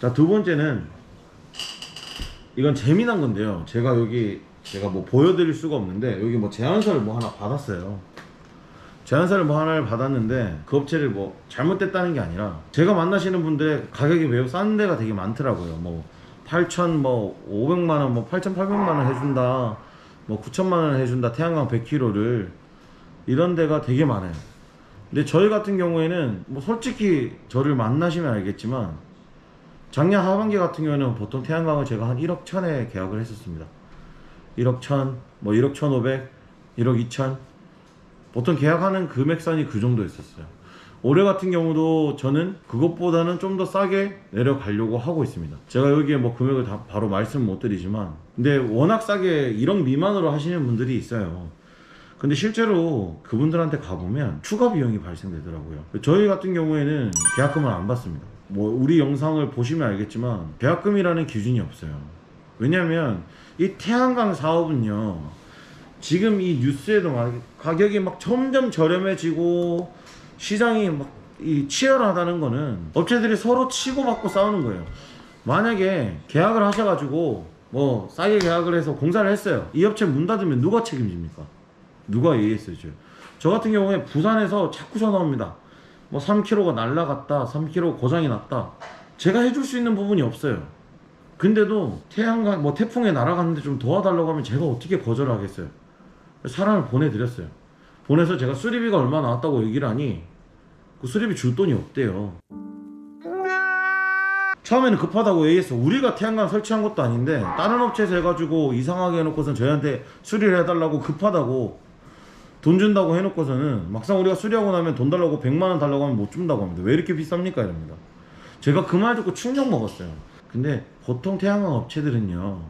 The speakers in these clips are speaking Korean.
자, 두 번째는 이건 재미난 건데요. 제가 뭐 보여드릴 수가 없는데 여기 뭐 제안서를 뭐 하나 받았어요. 제안서를 뭐 하나를 받았는데 그 업체를 뭐 잘못됐다는 게 아니라 제가 만나시는 분들의 가격이 매우 싼 데가 되게 많더라고요. 뭐 8천 뭐 500만 원, 뭐 8,800만 원 해준다, 뭐 9천만 원 해준다, 태양광 100kg를, 이런 데가 되게 많아요. 근데 저희 같은 경우에는 뭐 솔직히 저를 만나시면 알겠지만 작년 하반기 같은 경우에는 보통 태양광을 제가 한 1억 천에 계약을 했었습니다. 1억 천, 뭐 1억 1,500, 1억 2천, 보통 계약하는 금액선이 그 정도 있었어요. 올해 같은 경우도 저는 그것보다는 좀 더 싸게 내려가려고 하고 있습니다. 제가 여기에 뭐 금액을 다 바로 말씀 못 드리지만, 근데 워낙 싸게 1억 미만으로 하시는 분들이 있어요. 근데 실제로 그분들한테 가보면 추가 비용이 발생되더라고요. 저희 같은 경우에는 계약금을 안 받습니다. 뭐 우리 영상을 보시면 알겠지만 계약금이라는 기준이 없어요. 왜냐면 이 태양광 사업은요, 지금 이 뉴스에도 막 가격이 막 점점 저렴해지고 시장이 막 치열하다는 거는 업체들이 서로 치고받고 싸우는 거예요. 만약에 계약을 하셔가지고 뭐 싸게 계약을 해서 공사를 했어요. 이 업체 문 닫으면 누가 책임집니까? 누가 AS죠? 저 같은 경우에 부산에서 자꾸 전화 옵니다. 뭐 3kg가 날라갔다, 3kg 고장이 났다. 제가 해줄 수 있는 부분이 없어요. 근데도 태양광 뭐 태풍에 날아갔는데 좀 도와달라고 하면 제가 어떻게 거절하겠어요? 사람을 보내드렸어요. 보내서 제가 수리비가 얼마 나왔다고 얘기를 하니 그 수리비 줄 돈이 없대요. 처음에는 급하다고 AS, 우리가 태양광 설치한 것도 아닌데 다른 업체에서 해가지고 이상하게 해놓고선 저희한테 수리를 해달라고 급하다고 돈 준다고 해놓고서는 막상 우리가 수리하고 나면 돈 달라고 100만 원 달라고 하면 못 준다고 합니다. 왜 이렇게 비쌉니까? 이럽니다. 제가 그 말 듣고 충격 먹었어요. 근데 보통 태양광 업체들은요,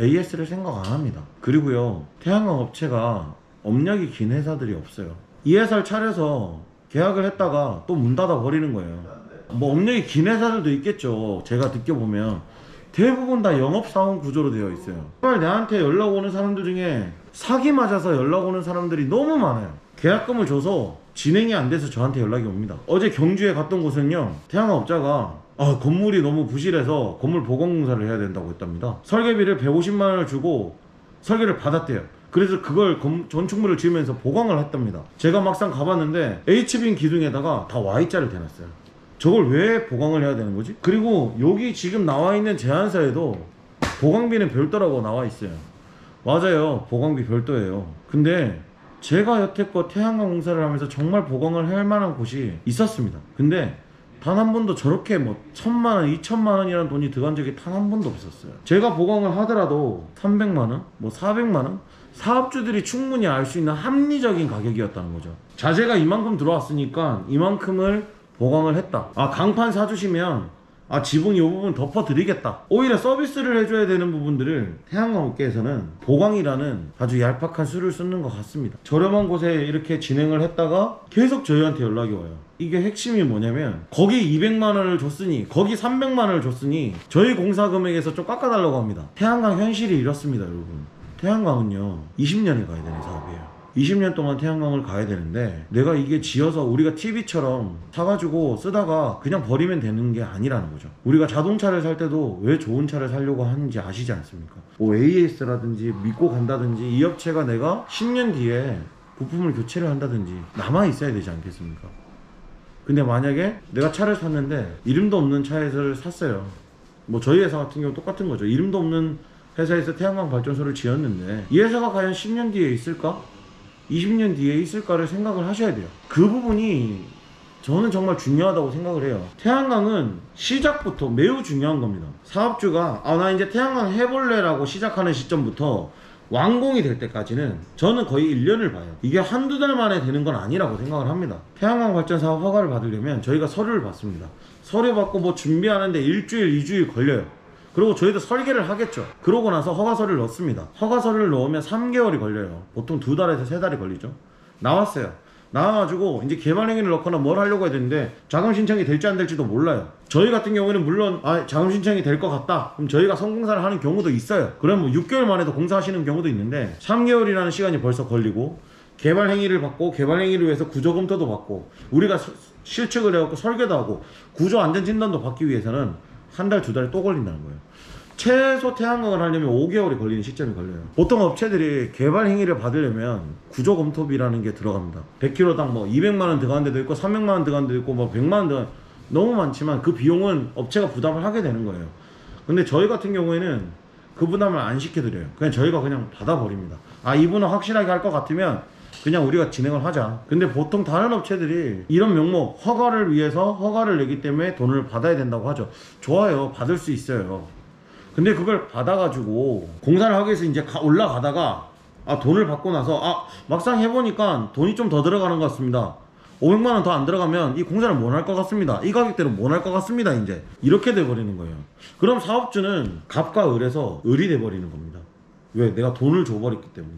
AS를 생각 안 합니다. 그리고요, 태양광 업체가 업력이 긴 회사들이 없어요. 이 회사를 차려서 계약을 했다가 또 문 닫아 버리는 거예요. 뭐 업력이 긴 회사들도 있겠죠. 제가 느껴보면 대부분 다 영업사원 구조로 되어 있어요. 정말 나한테 연락 오는 사람들 중에 사기 맞아서 연락 오는 사람들이 너무 많아요. 계약금을 줘서 진행이 안 돼서 저한테 연락이 옵니다. 어제 경주에 갔던 곳은요, 태양광 업자가 건물이 너무 부실해서 건물 보강공사를 해야 된다고 했답니다. 설계비를 150만 원을 주고 설계를 받았대요. 그래서 그걸 건축물을 지으면서 보강을 했답니다. 제가 막상 가봤는데 H빔 기둥에다가 다 Y자를 대놨어요. 저걸 왜 보강을 해야 되는 거지? 그리고 여기 지금 나와 있는 제안서에도 보강비는 별도라고 나와 있어요. 맞아요, 보강비 별도예요. 근데 제가 여태껏 태양광 공사를 하면서 정말 보강을 할 만한 곳이 있었습니다. 근데 단 한 번도 저렇게 뭐 1,000만 원, 2,000만 원이라는 돈이 들어간 적이 단 한 번도 없었어요. 제가 보강을 하더라도 300만 원, 뭐 400만 원, 사업주들이 충분히 알 수 있는 합리적인 가격이었다는 거죠. 자재가 이만큼 들어왔으니까 이만큼을 보강을 했다. 강판 사주시면 지붕 이 부분 덮어드리겠다. 오히려 서비스를 해줘야 되는 부분들을 태양광 업계에서는 보강이라는 아주 얄팍한 수를 쓰는 것 같습니다. 저렴한 곳에 이렇게 진행을 했다가 계속 저희한테 연락이 와요. 이게 핵심이 뭐냐면 거기 200만 원을 줬으니, 거기 300만 원을 줬으니 저희 공사 금액에서 좀 깎아달라고 합니다. 태양광 현실이 이렇습니다, 여러분. 태양광은요, 20년을 가야 되는 사업이에요. 20년 동안 태양광을 가야 되는데 내가 이게 지어서 우리가 TV처럼 사가지고 쓰다가 그냥 버리면 되는 게 아니라는 거죠. 우리가 자동차를 살 때도 왜 좋은 차를 사려고 하는지 아시지 않습니까? 뭐 AS라든지 믿고 간다든지 이 업체가 내가 10년 뒤에 부품을 교체를 한다든지 남아 있어야 되지 않겠습니까? 근데 만약에 내가 차를 샀는데 이름도 없는 차에서 샀어요. 뭐 저희 회사 같은 경우 똑같은 거죠. 이름도 없는 회사에서 태양광 발전소를 지었는데 이 회사가 과연 10년 뒤에 있을까? 20년 뒤에 있을까를 생각을 하셔야 돼요. 그 부분이 저는 정말 중요하다고 생각을 해요. 태양광은 시작부터 매우 중요한 겁니다. 사업주가 나 이제 태양광 해볼래라고 시작하는 시점부터 완공이 될 때까지는 저는 거의 1년을 봐요. 이게 한두 달 만에 되는 건 아니라고 생각을 합니다. 태양광 발전 사업 허가를 받으려면 저희가 서류를 받습니다. 서류 받고 뭐 준비하는데 일주일, 2주일 걸려요. 그리고 저희도 설계를 하겠죠. 그러고 나서 허가서를 넣습니다. 허가서를 넣으면 3개월이 걸려요. 보통 2달에서 3달이 걸리죠. 나왔어요. 나와가지고 이제 개발행위를 넣거나 뭘 하려고 해야 되는데 자금 신청이 될지 안 될지도 몰라요. 저희 같은 경우에는 물론 자금 신청이 될 것 같다, 그럼 저희가 성공사를 하는 경우도 있어요. 그럼 뭐 6개월 만에도 공사하시는 경우도 있는데 3개월이라는 시간이 벌써 걸리고, 개발행위를 받고 개발행위를 위해서 구조검토도 받고 우리가 실측을 해갖고 설계도 하고 구조안전진단도 받기 위해서는 한 달, 두 달에 또 걸린다는 거예요. 최소 태양광을 하려면 5개월이 걸리는 시점이 걸려요. 보통 업체들이 개발 행위를 받으려면 구조검토비라는 게 들어갑니다. 100kg당 뭐 200만원 들어가는 데도 있고 300만원 들어가는 데도 있고 뭐 100만원 들어가는, 너무 많지만 그 비용은 업체가 부담을 하게 되는 거예요. 근데 저희 같은 경우에는 그 부담을 안 시켜드려요. 그냥 저희가 그냥 받아버립니다. 아, 이분은 확실하게 할 것 같으면 그냥 우리가 진행을 하자. 근데 보통 다른 업체들이 이런 명목 허가를 위해서 허가를 내기 때문에 돈을 받아야 된다고 하죠. 좋아요, 받을 수 있어요. 근데 그걸 받아가지고 공사를 하기 위해서 이제 올라가다가 돈을 받고 나서 막상 해보니까 돈이 좀 더 들어가는 것 같습니다. 500만원 더 안 들어가면 이 공사를 못 할 것 같습니다. 이 가격대로 못 할 것 같습니다. 이제 이렇게 돼버리는 거예요. 그럼 사업주는 갑과 을에서 을이 돼버리는 겁니다. 왜? 내가 돈을 줘버렸기 때문에.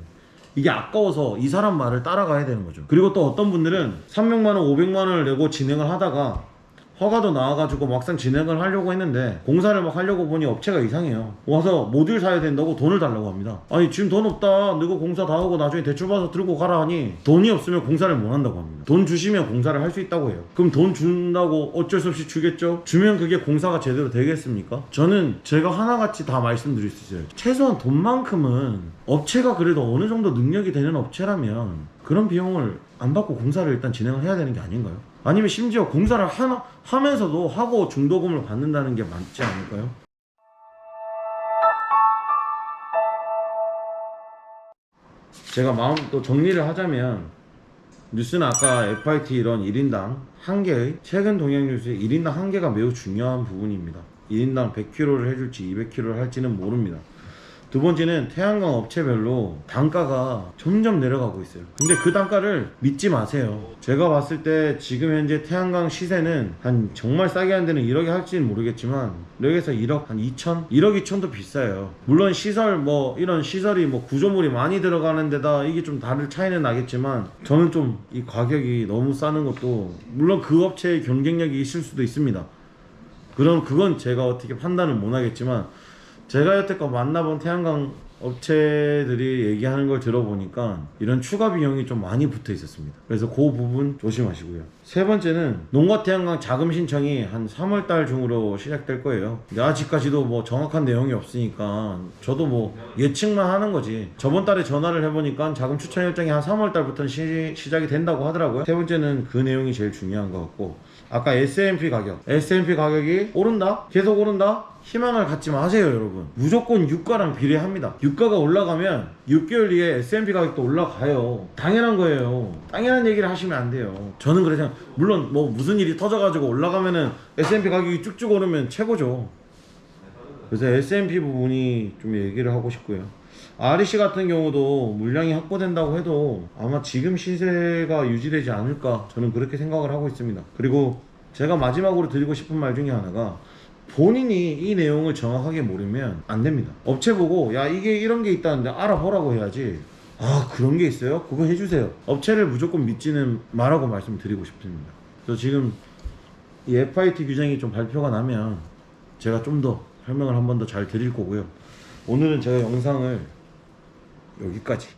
이게 아까워서 이 사람 말을 따라가야 되는 거죠. 그리고 또 어떤 분들은 300만원 500만원을 내고 진행을 하다가 허가도 나와가지고 막상 진행을 하려고 했는데 공사를 막 하려고 보니 업체가 이상해요. 와서 모듈 사야 된다고 돈을 달라고 합니다. 아니, 지금 돈 없다, 너가 공사 다 하고 나중에 대출 받아서 들고 가라 하니 돈이 없으면 공사를 못 한다고 합니다. 돈 주시면 공사를 할 수 있다고 해요. 그럼 돈 준다고 어쩔 수 없이 주겠죠? 주면 그게 공사가 제대로 되겠습니까? 저는 제가 하나같이 다 말씀드릴 수 있어요. 최소한 돈만큼은 업체가 그래도 어느 정도 능력이 되는 업체라면 그런 비용을 안 받고 공사를 일단 진행을 해야 되는 게 아닌가요? 아니면 심지어 공사를 하면서도 하고 중도금을 받는다는 게 맞지 않을까요? 제가 마음 또 정리를 하자면, 뉴스는 아까 FIT 이런 1인당 1개의 최근 동향 뉴스의 1인당 1개가 매우 중요한 부분입니다. 1인당 100kg를 해줄지 200kg를 할지는 모릅니다. 두 번째는 태양광 업체별로 단가가 점점 내려가고 있어요. 근데 그 단가를 믿지 마세요. 제가 봤을 때 지금 현재 태양광 시세는 한 정말 싸게 한 데는 1억에 할지는 모르겠지만 1억에서 1억 한 2천? 1억 2천도 비싸요. 물론 시설 이런 시설이 구조물이 많이 들어가는 데다 이게 좀 다를 차이는 나겠지만 저는 좀 이 가격이 너무 싸는 것도, 물론 그 업체의 경쟁력이 있을 수도 있습니다. 그건 제가 어떻게 판단을 못 하겠지만 제가 여태껏 만나본 태양광 업체들이 얘기하는 걸 들어보니까 이런 추가 비용이 좀 많이 붙어 있었습니다. 그래서 그 부분 조심하시고요. 세 번째는 농가 태양광 자금 신청이 한 3월달 중으로 시작될 거예요. 근데 아직까지도 정확한 내용이 없으니까 저도 예측만 하는 거지. 저번 달에 전화를 해보니까 자금 추천 일정이 한 3월달부터는 시작이 된다고 하더라고요. 세 번째는 그 내용이 제일 중요한 것 같고, 아까 S&P 가격이 오른다? 계속 오른다? 희망을 갖지 마세요, 여러분. 무조건 유가랑 비례합니다. 유가가 올라가면 6개월 뒤에 S&P 가격도 올라가요. 당연한 거예요. 당연한 얘기를 하시면 안 돼요. 저는 그래서 물론 무슨 일이 터져가지고 올라가면은 S&P 가격이 쭉쭉 오르면 최고죠. 그래서 S&P 부분이 좀 얘기를 하고 싶고요. REC 같은 경우도 물량이 확보된다고 해도 아마 지금 시세가 유지되지 않을까, 저는 그렇게 생각을 하고 있습니다. 그리고 제가 마지막으로 드리고 싶은 말 중에 하나가, 본인이 이 내용을 정확하게 모르면 안 됩니다. 업체 보고 야, 이게 이런 게 있다는데 알아보라고 해야지, 그런 게 있어요? 그거 해주세요. 업체를 무조건 믿지는 말라고 말씀드리고 싶습니다. 그래서 지금 이 FIT 규정이 좀 발표가 나면 제가 좀 더 설명을 한 번 더 잘 드릴 거고요. 오늘은 제가 영상을 여기까지